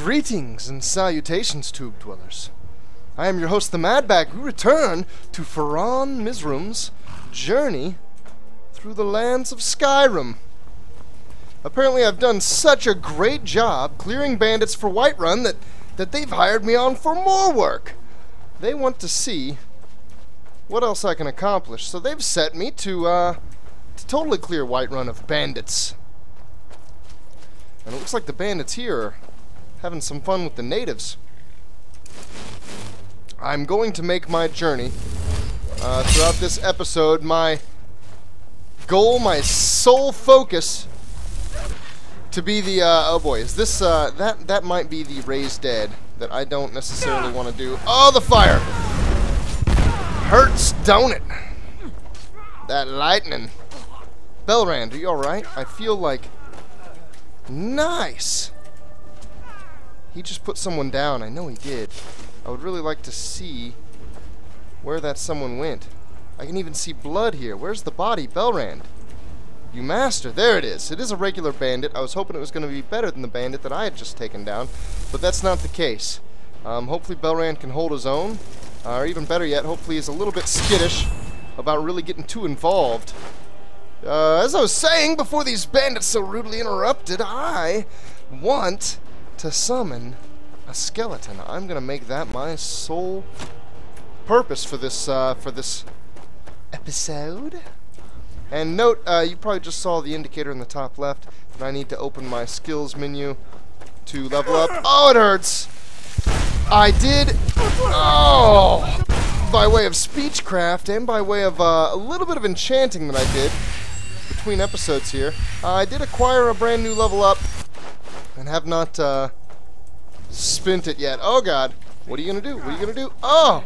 Greetings and salutations, Tube Dwellers. I am your host, the Madbag. We return to Pharaun Mizrum's journey through the lands of Skyrim. Apparently I've done such a great job clearing bandits for Whiterun that they've hired me on for more work. They want to see what else I can accomplish, so they've set me to totally clear Whiterun of bandits. And it looks like the bandits here are having some fun with the natives. I'm going to make my journey throughout this episode. My goal, my sole focus, to be the oh boy, is this that might be the raised dead that I don't necessarily want to do. Oh, the fire hurts, don't it? That lightning. Belrand, are you all right? I feel like nice. He just put someone down. I know he did. I would really like to see where that someone went. I can even see blood here. Where's the body? Belrand. You master. There it is. It is a regular bandit. I was hoping it was going to be better than the bandit that I had just taken down, but that's not the case. Hopefully Belrand can hold his own, or even better yet, hopefully he's a little bit skittish about really getting too involved. As I was saying before these bandits so rudely interrupted, I want to summon a skeleton. I'm gonna make that my sole purpose for this episode. And note, you probably just saw the indicator in the top left that I need to open my skills menu to level up. Oh, it hurts! I did, oh, by way of speechcraft and by way of a little bit of enchanting that I did between episodes here, I did acquire a brand new level up and have not spent it yet. Oh god, what are you gonna do? What are you gonna do? Oh,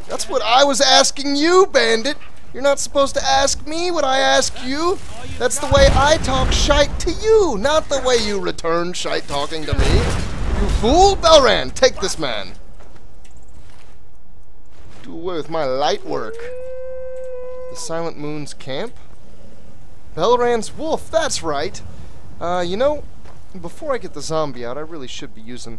that's what I was asking you, bandit. You're not supposed to ask me what I ask you. That's the way I talk shite to you, not the way you return shite talking to me. You fool! Belrand, take this man. Do away with my light work. The Silent Moon's camp. Belrand's wolf, that's right. You know, before I get the zombie out, I really should be using,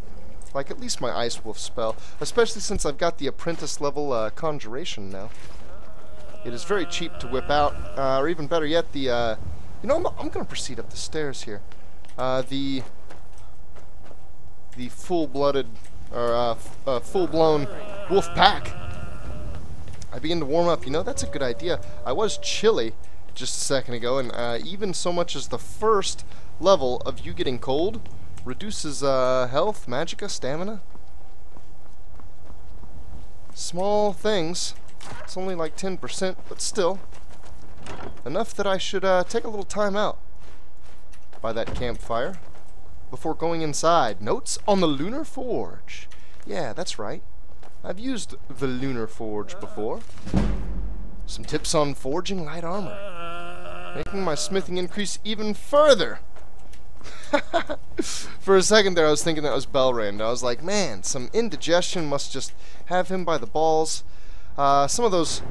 like, at least my Ice Wolf spell. Especially since I've got the Apprentice level Conjuration now. It is very cheap to whip out, or even better yet, the, you know, I'm going to proceed up the stairs here. The full-blooded, or full-blown wolf pack. I begin to warm up. You know, that's a good idea. I was chilly just a second ago, and even so much as the first level of you getting cold reduces health, magicka, stamina. Small things. It's only like 10%, but still enough that I should take a little time out by that campfire before going inside. Notes on the Lunar Forge. Yeah, that's right. I've used the Lunar Forge before. Some tips on forging light armor, making my smithing increase even further. For a second there I was thinking that was Belrand. I was like, man, some indigestion must just have him by the balls. Some of those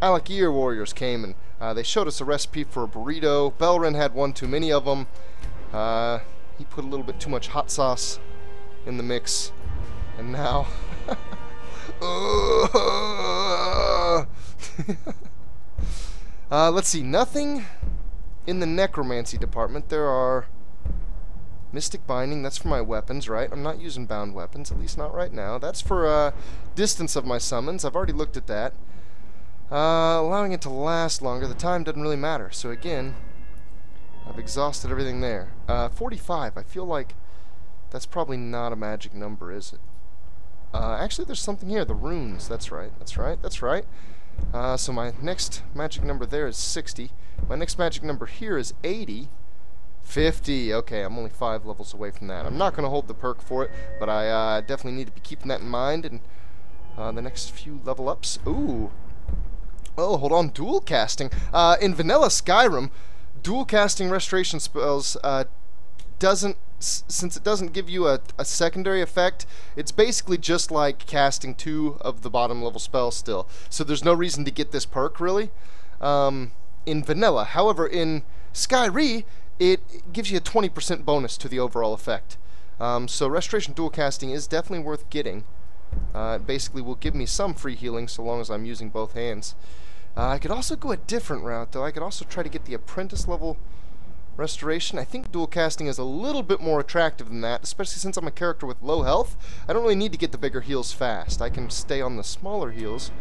Alek warriors came and they showed us a recipe for a burrito. Belrand had one too many of them. He put a little bit too much hot sauce in the mix, and now let's see, nothing in the necromancy department. There are Mystic Binding, that's for my weapons, right? I'm not using bound weapons, at least not right now. That's for distance of my summons. I've already looked at that. Allowing it to last longer, the time doesn't really matter. So again, I've exhausted everything there. 45, I feel like that's probably not a magic number, is it? Actually, there's something here, the runes. That's right, that's right, that's right. So my next magic number there is 60. My next magic number here is 80. 50. Okay, I'm only 5 levels away from that. I'm not going to hold the perk for it, but I definitely need to be keeping that in mind in the next few level ups. Ooh. Oh, hold on. Dual casting. In vanilla Skyrim, dual casting restoration spells since it doesn't give you a secondary effect, it's basically just like casting 2 of the bottom level spells still. So there's no reason to get this perk, really, in vanilla. However, in SkyRe, it gives you a 20% bonus to the overall effect. So Restoration Dual Casting is definitely worth getting. It basically will give me some free healing so long as I'm using both hands. I could also go a different route, though. I could also try to get the Apprentice level Restoration. I think dual casting is a little bit more attractive than that, especially since I'm a character with low health. I don't really need to get the bigger heals fast. I can stay on the smaller heals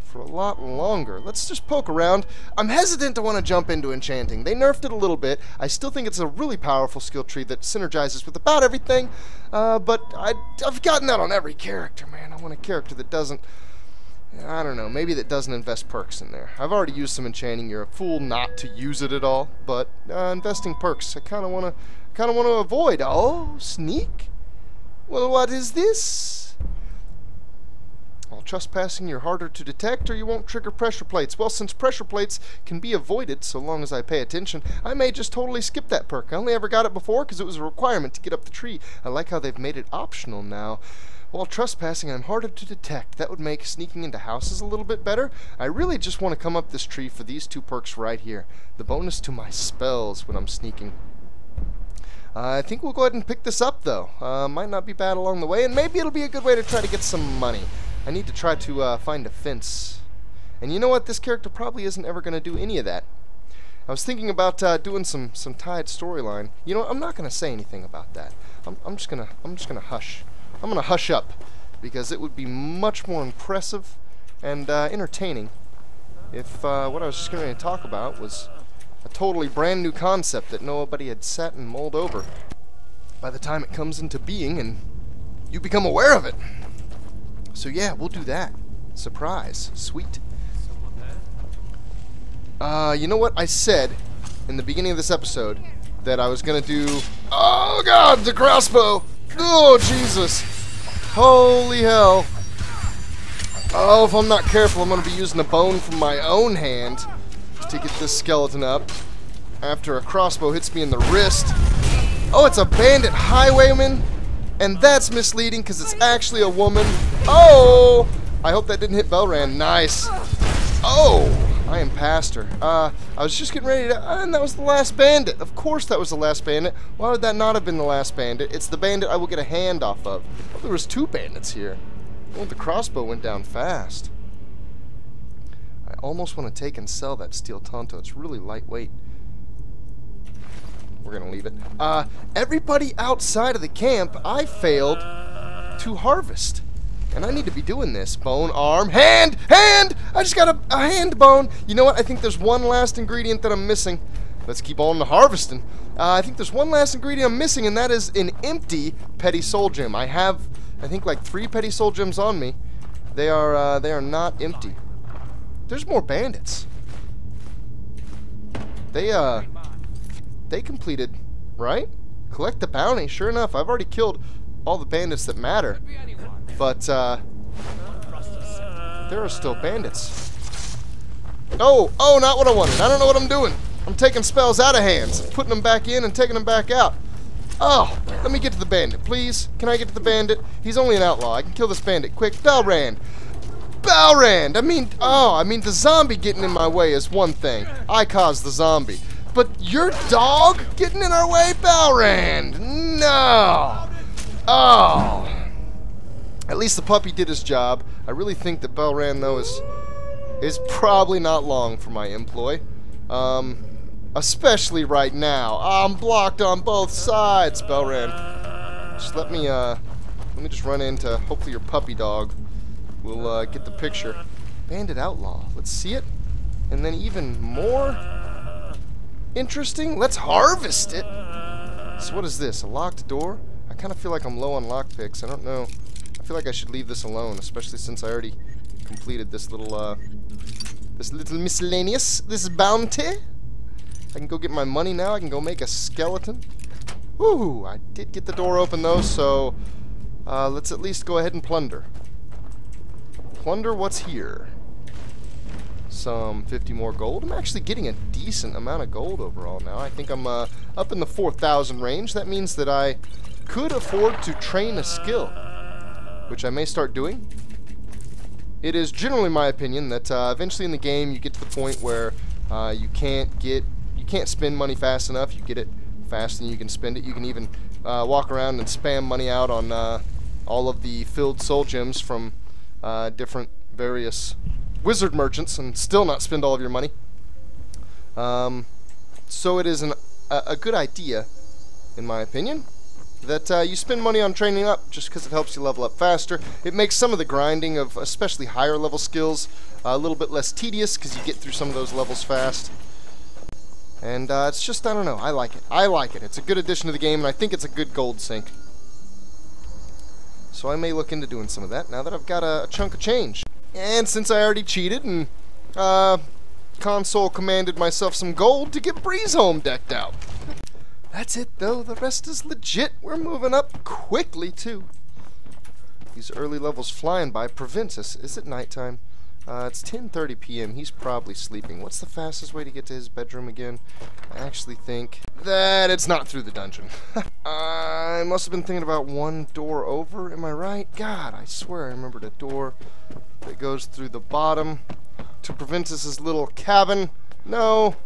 for a lot longer. Let's just poke around. I'm hesitant to want to jump into enchanting. They nerfed it a little bit. I still think it's a really powerful skill tree that synergizes with about everything, but I've gotten that on every character, man. I want a character that doesn't, I don't know, maybe that doesn't invest perks in there. I've already used some enchanting. You're a fool not to use it at all, but investing perks, I kind of want to avoid. Oh, sneak? Well, what is this? While trespassing, you're harder to detect, or you won't trigger pressure plates. Well, since pressure plates can be avoided so long as I pay attention, I may just totally skip that perk. I only ever got it before because it was a requirement to get up the tree. I like how they've made it optional now. While trespassing, I'm harder to detect. That would make sneaking into houses a little bit better. I really just want to come up this tree for these two perks right here. The bonus to my spells when I'm sneaking. I think we'll go ahead and pick this up, though. Might not be bad along the way, and maybe it'll be a good way to try to get some money. I need to try to find a fence. And you know what? This character probably isn't ever going to do any of that. I was thinking about doing some tied storyline. You know what? I'm not going to say anything about that. I'm just gonna hush. I'm going to hush up, because it would be much more impressive and entertaining if what I was just going to talk about was a totally brand new concept that nobody had sat and mulled over by the time it comes into being and you become aware of it. So yeah, we'll do that. Surprise. Sweet. You know what? I said in the beginning of this episode that I was going to do... Oh god, the crossbow! Oh, Jesus. Holy hell. Oh, if I'm not careful, I'm going to be using a bone from my own hand to get this skeleton up after a crossbow hits me in the wrist. Oh, it's a bandit highwayman? And that's misleading because it's actually a woman. Oh! I hope that didn't hit Belran. Nice. Oh! I am past her. I was just getting ready to... and that was the last bandit. Of course that was the last bandit. Why would that not have been the last bandit? It's the bandit I will get a hand off of. Oh, there was two bandits here. Oh, the crossbow went down fast. I almost want to take and sell that steel tonto. It's really lightweight. We're going to leave it. Everybody outside of the camp, I failed to harvest. And I need to be doing this. Bone, arm, hand! Hand! I just got a hand bone. You know what? I think there's one last ingredient that I'm missing. Let's keep on the harvesting. I think there's one last ingredient I'm missing, and that is an empty petty soul gem. I have, I think, like 3 petty soul gems on me. They are not empty. There's more bandits. They completed, right? Collect the bounty. Sure enough, I've already killed all the bandits that matter. But, there are still bandits. Oh, not what I wanted. I don't know what I'm doing. I'm taking spells out of hands, putting them back in and taking them back out. Oh, let me get to the bandit, please. Can I get to the bandit? He's only an outlaw. I can kill this bandit. Quick, Balrand. Balrand! I mean, the zombie getting in my way is one thing. I caused the zombie. But your dog getting in our way? Balrand! No! Oh. At least the puppy did his job. I really think that Balrand, though, is probably not long for my employ. Especially right now. I'm blocked on both sides, Balrand. Just let me just run into, hopefully your puppy dog will get the picture. Bandit outlaw. Let's see it. And then even more interesting, let's harvest it. So what is this? A locked door? I kind of feel like I'm low on lockpicks. I don't know. I feel like I should leave this alone, especially since I already completed this little miscellaneous, this bounty. I can go get my money now. I can go make a skeleton. Woo! I did get the door open though, so let's at least go ahead and plunder. Plunder what's here. Some 50 more gold. I'm actually getting a decent amount of gold overall now. I think I'm up in the 4,000 range. That means that I could afford to train a skill, which I may start doing. It is generally my opinion that eventually in the game you get to the point where you can't you can't spend money fast enough, you get it fast and you can spend it. You can even walk around and spam money out on all of the filled soul gems from different various wizard merchants and still not spend all of your money. So it is a good idea, in my opinion, that you spend money on training up just because it helps you level up faster. It makes some of the grinding of especially higher level skills a little bit less tedious because you get through some of those levels fast. And it's just, I don't know, I like it. I like it. It's a good addition to the game, and I think it's a good gold sink. So I may look into doing some of that now that I've got a chunk of change. And since I already cheated and console commanded myself some gold to get Breeze Home decked out. That's it, though. The rest is legit. We're moving up quickly, too. These early levels flying by prevents us. Is it nighttime? It's 10:30 p.m. He's probably sleeping. What's the fastest way to get to his bedroom again? I actually think that it's not through the dungeon. I must have been thinking about one door over. Am I right? God, I swear I remembered a door that goes through the bottom to Proventus's little cabin. No.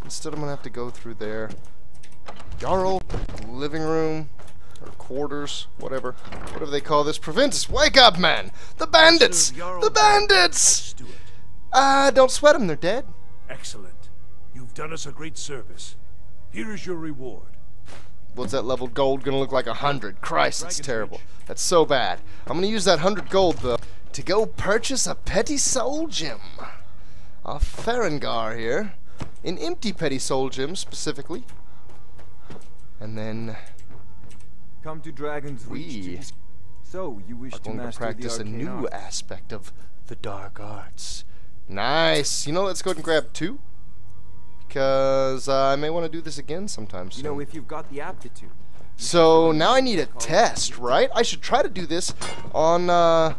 Instead, I'm going to have to go through there. Jarl, living room, or quarters, whatever they call this. Proventus, wake up, man! The bandits! The bandits! Don't sweat them, they're dead. Excellent. You've done us a great service. Here is your reward. What's that leveled gold gonna look like? 100. Christ, that's terrible. That's so bad. I'm gonna use that 100 gold, though, to go purchase a petty soul gem. A Farangar here. An empty petty soul gem, specifically. And then come to Dragon's Reach. So you wish to master practice the a new arcane arts. aspect of the dark arts. Nice. You know, let's go ahead and grab 2, because I may want to do this again sometime soon. You know, if you've got the aptitude. So now I need a test, right? I should try to do this on a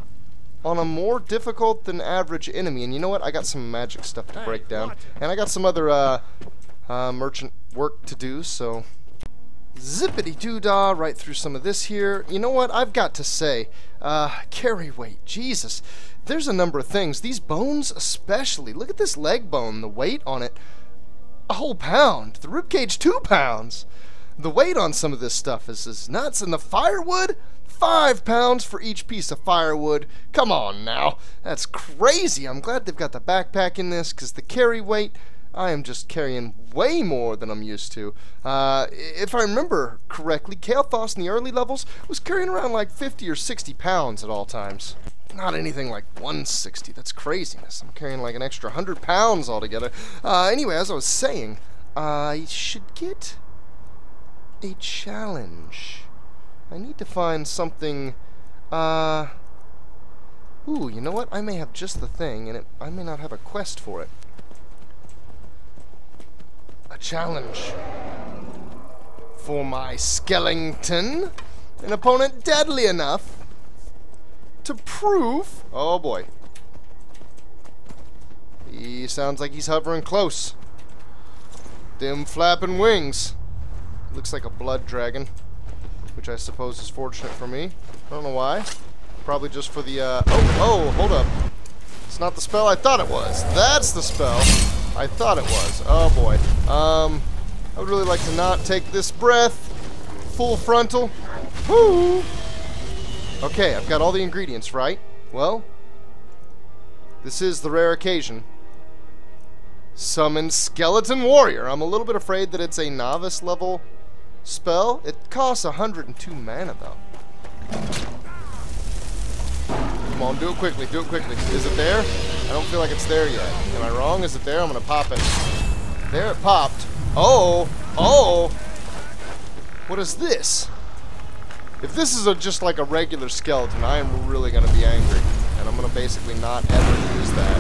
more difficult than average enemy. And you know what? I got some magic stuff to break down, and I got some other merchant work to do. So. Zippity-doo-dah, right through some of this here. You know what? I've got to say, carry weight, Jesus. There's a number of things. These bones especially. Look at this leg bone, the weight on it, a whole pound. The ribcage, 2 pounds. The weight on some of this stuff is nuts. And the firewood, 5 pounds for each piece of firewood. Come on now. That's crazy. I'm glad they've got the backpack in this, because the carry weight, I am just carrying way more than I'm used to. If I remember correctly, Kael'thas in the early levels was carrying around like 50 or 60 pounds at all times. Not anything like 160. That's craziness. I'm carrying like an extra 100 pounds altogether. Anyway, as I was saying, I should get a challenge. I need to find something. Ooh, you know what? I may have just the thing, and I may not have a quest for it. A challenge for my Skellington, an opponent deadly enough to prove. Oh boy, he sounds like he's hovering close. Them flapping wings. Looks like a blood dragon, which I suppose is fortunate for me. I don't know why. Probably just for the oh, hold up. It's not the spell I thought it was. That's the spell I thought it was. Oh boy. I would really like to not take this breath. Full frontal. Woo! Okay, I've got all the ingredients, right? Well, this is the rare occasion. Summon Skeleton Warrior. I'm a little bit afraid that it's a novice level spell. It costs 102 mana though. Come on, do it quickly, do it quickly. Is it there? I don't feel like it's there yet. Am I wrong? Is it there? I'm gonna pop it. There it popped. Oh! Oh! What is this? If this is just like a regular skeleton, I am really gonna be angry. And I'm gonna basically not ever use that.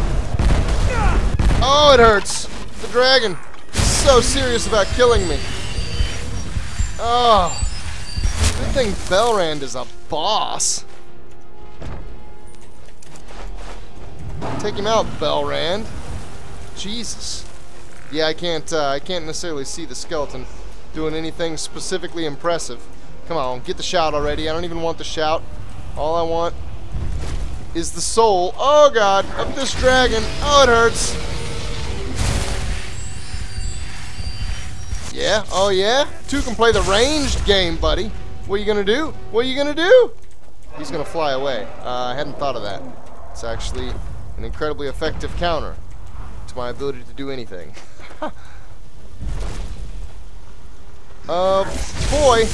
Oh, it hurts! The dragon is so serious about killing me. Oh. Good thing Belrand is a boss. Take him out, Belrand. Jesus. Yeah, I can't necessarily see the skeleton doing anything specifically impressive. Come on, get the shout already. I don't even want the shout. All I want is the soul. Oh god, of this dragon. Oh, it hurts. yeah? Oh, yeah? 2 can play the ranged game, buddy. What are you gonna do? What are you gonna do? He's gonna fly away. I hadn't thought of that. It's actually an incredibly effective counter to my ability to do anything. Boy.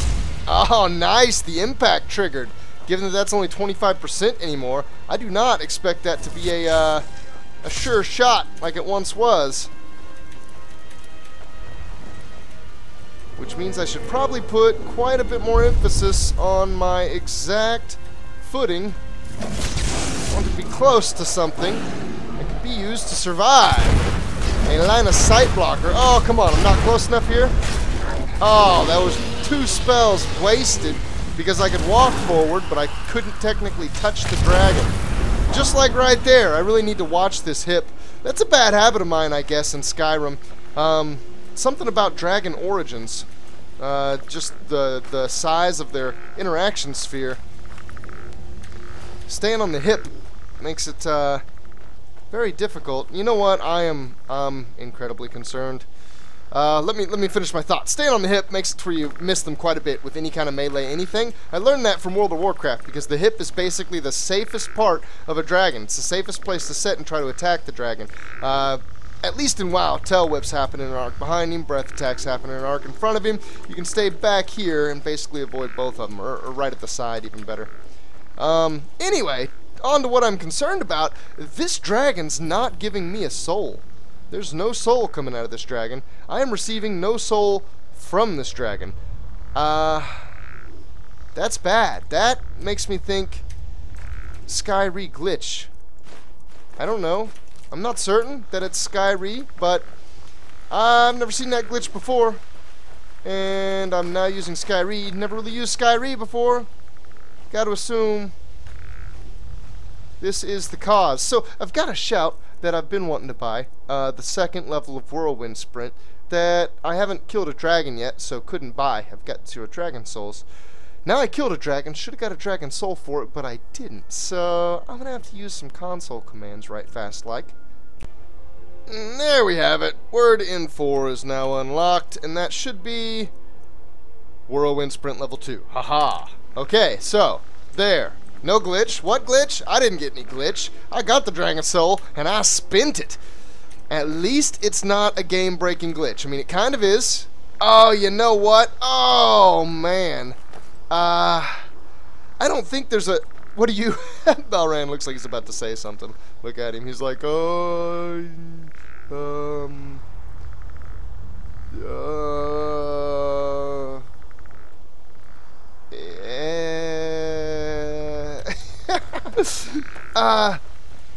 Oh, nice. The impact triggered. Given that that's only 25% anymore, I do not expect that to be a sure shot like it once was. Which means I should probably put quite a bit more emphasis on my exact footing. I want to be close to something that can be used to survive. A line of sight blocker. Oh, come on. I'm not close enough here. Oh, that was 2 spells wasted because I could walk forward, but I couldn't technically touch the dragon. Just like right there. I really need to watch this hip. That's a bad habit of mine, I guess, in Skyrim. Something about dragon origins. Just the size of their interaction sphere. Staying on the hip makes it very difficult. You know what? I'm incredibly concerned. Let me finish my thought. Staying on the hip makes it where you miss them quite a bit with any kind of melee anything. I learned that from World of Warcraft because the hip is basically the safest part of a dragon. It's the safest place to sit and try to attack the dragon. At least in WoW, tail whips happen in an arc behind him, breath attacks happen in an arc in front of him. You can stay back here and basically avoid both of them, or right at the side, even better. Anyway, on to what I'm concerned about. This dragon's not giving me a soul. There's no soul coming out of this dragon. I am receiving no soul from this dragon. That's bad. That makes me think SkyRe glitch. I don't know. I'm not certain that it's SkyRe, but I've never seen that glitch before. And I'm now using SkyRe. Never really used SkyRe before. Gotta assume this is the cause. So I've got a shout that I've been wanting to buy, the 2nd level of Whirlwind Sprint, that I haven't killed a dragon yet, so couldn't buy. I've got 0 dragon souls. Now I killed a dragon, should have got a dragon soul for it, but I didn't. So I'm gonna have to use some console commands right fast like. And there we have it. Word in 4 is now unlocked, and that should be Whirlwind Sprint level 2. Haha. Okay, so there. No glitch. What glitch? I didn't get any glitch. I got the dragon soul, and I spent it. At least it's not a game-breaking glitch. I mean, it kind of is. Oh, you know what? Oh, man. I don't think there's a... What do you... Balran looks like he's about to say something. Look at him. He's like, oh...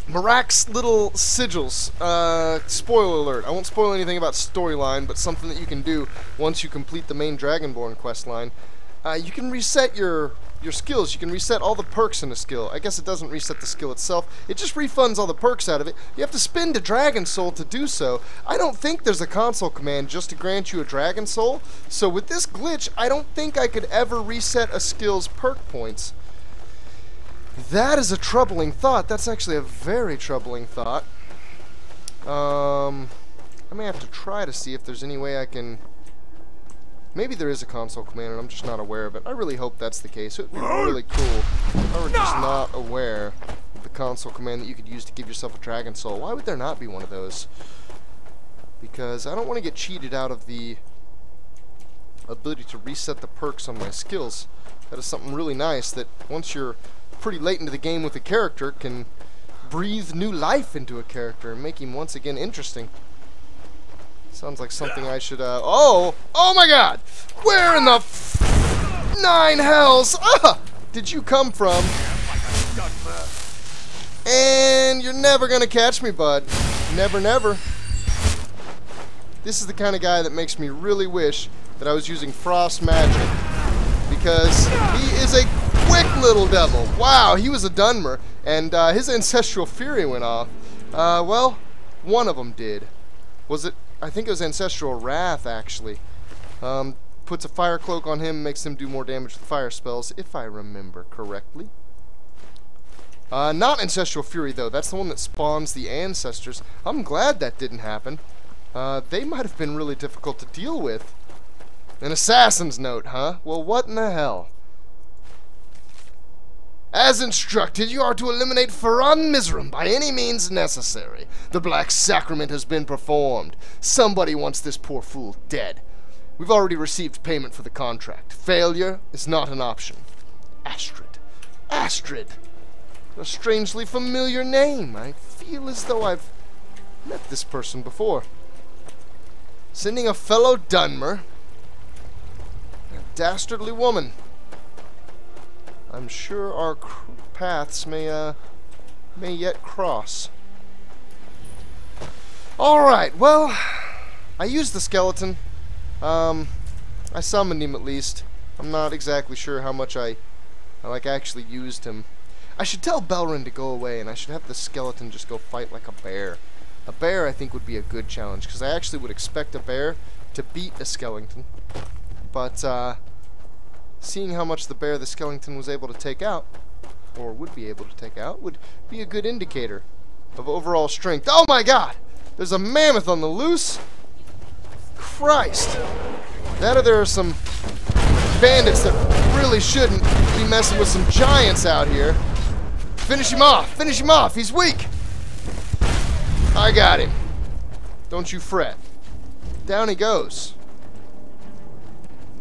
Marak's little sigils. Spoiler alert. I won't spoil anything about storyline, but something that you can do once you complete the main Dragonborn quest line. You can reset your skills. You can reset all the perks in a skill. I guess it doesn't reset the skill itself. It just refunds all the perks out of it. You have to spend a dragon soul to do so. I don't think there's a console command just to grant you a dragon soul. So with this glitch, I don't think I could ever reset a skill's perk points. That is a troubling thought. That's actually a very troubling thought. I may have to try to see if there's any way I can... Maybe there is a console command and I'm just not aware of it. I really hope that's the case. It would be really cool if I were just not aware of the console command that you could use to give yourself a dragon soul. Why would there not be one of those? Because I don't want to get cheated out of the ability to reset the perks on my skills. That is something really nice that once you're pretty late into the game with a character can breathe new life into a character and make him once again interesting. Sounds like something I should, oh my god! Where in the 9 hells did you come from? And you're never gonna catch me, bud. Never, never. This is the kind of guy that makes me really wish that I was using frost magic. Because he is a quick little devil. Wow, he was a Dunmer. And his Ancestral Fury went off. Well, one of them did. Was it? I think it was Ancestral Wrath, actually. Puts a fire cloak on him, makes him do more damage with fire spells, if I remember correctly. Not Ancestral Fury, though. That's the one that spawns the ancestors. I'm glad that didn't happen. They might have been really difficult to deal with. An assassin's note, huh? Well, what in the hell? As instructed, you are to eliminate Pharaun Mizram by any means necessary. The Black Sacrament has been performed. Somebody wants this poor fool dead. We've already received payment for the contract. Failure is not an option. Astrid. Astrid! A strangely familiar name. I feel as though I've met this person before. Sending a fellow Dunmer. A dastardly woman. I'm sure our paths may yet cross. Alright, well, I used the skeleton. I summoned him at least. I'm not exactly sure how much I actually used him. I should tell Belrin to go away, and I should have the skeleton just go fight like a bear. A bear, I think, would be a good challenge, because I actually would expect a bear to beat a skeleton. But, seeing how much the skeleton was able to take out, or would be able to take out, would be a good indicator of overall strength. Oh my god! There's a mammoth on the loose! Christ! That or there are some bandits that really shouldn't be messing with some giants out here. Finish him off! Finish him off! He's weak! I got him. Don't you fret. Down he goes.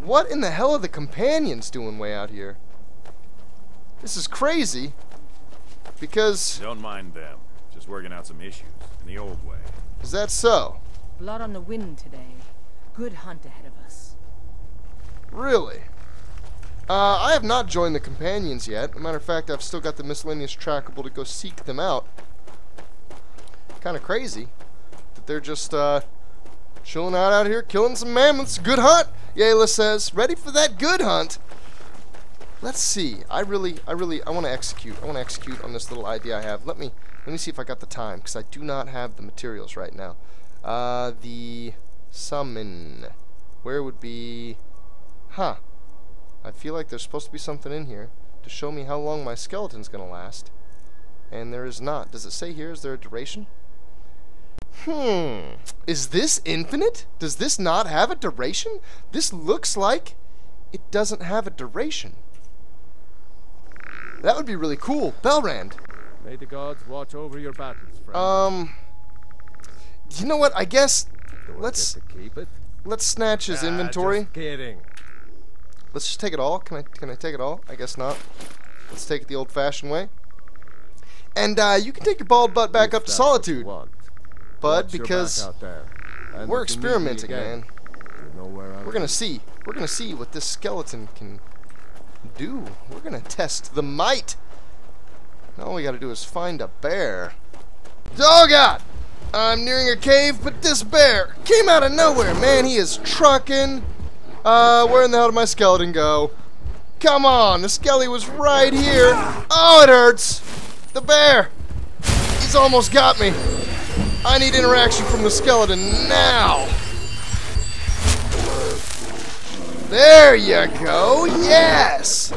What in the hell are the companions doing way out here? This is crazy. Because... Don't mind them. Just working out some issues in the old way. Is that so? Blood on the wind today. Good hunt ahead of us. Really? I have not joined the companions yet. As a matter of fact, I've still got the miscellaneous trackable to go seek them out. Kind of crazy that they're just chilling out here, killing some mammoths. Good hunt, Yayla says. Ready for that good hunt. Let's see. I want to execute. I want to execute on this little idea I have. Let me see if I got the time, because I do not have the materials right now. The summon. Where would be? Huh. I feel like there's supposed to be something in here to show me how long my skeleton's gonna last. And there is not. Does it say here? Is there a duration? Is this infinite? Does this not have a duration? This looks like it doesn't have a duration. That would be really cool. Belrand. May the gods watch over your battles, friend. You know what? I guess Do I let's get to keep it? snatch his inventory. Just kidding. Let's just take it all. Can I take it all? I guess not. Let's take it the old-fashioned way. And you can take your bald butt back up to Solitude, bud, because we're experimenting, man. We're gonna see. We're gonna see what this skeleton can do. We're gonna test the might. All we gotta do is find a bear. Oh god! I'm nearing a cave, but this bear came out of nowhere, man. He is trucking. Where in the hell did my skeleton go? Come on, the skelly was right here. Oh, it hurts. The bear. He's almost got me. I need interaction from the skeleton now. There you go. Yes.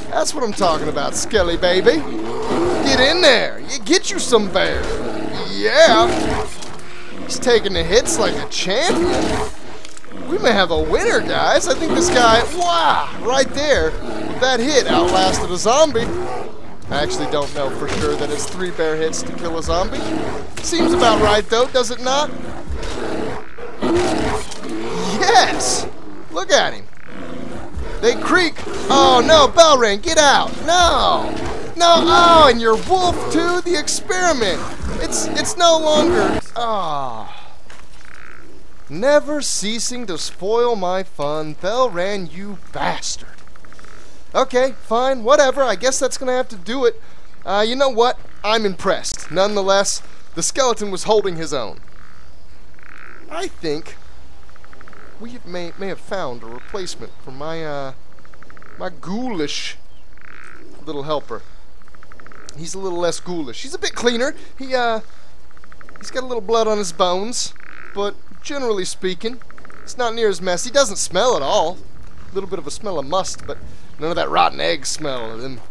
That's what I'm talking about, skelly baby. Get in there. You get you some bear. Yeah. He's taking the hits like a champion. We may have a winner, guys. I think this guy, wow, right there, that hit outlasted a zombie. I actually don't know for sure that it's 3 bear hits to kill a zombie. Seems about right, though, does it not? Yes! Look at him. They creak. Oh, no, Belrain, get out. No. No, oh, and you're wolf, too? The experiment. It's no longer, ah. Never ceasing to spoil my fun. Belran, you bastard. Okay, fine, whatever. I guess that's gonna have to do it. You know what? I'm impressed. Nonetheless, the skeleton was holding his own. I think we may have found a replacement for my my ghoulish little helper. He's a little less ghoulish. He's a bit cleaner. He's got a little blood on his bones, but generally speaking, it's not near as messy. He doesn't smell at all. A little bit of a smell of must, but none of that rotten egg smell of them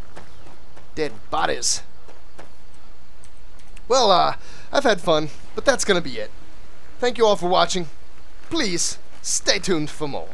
dead bodies. Well, I've had fun, but that's gonna be it. Thank you all for watching. Please, stay tuned for more.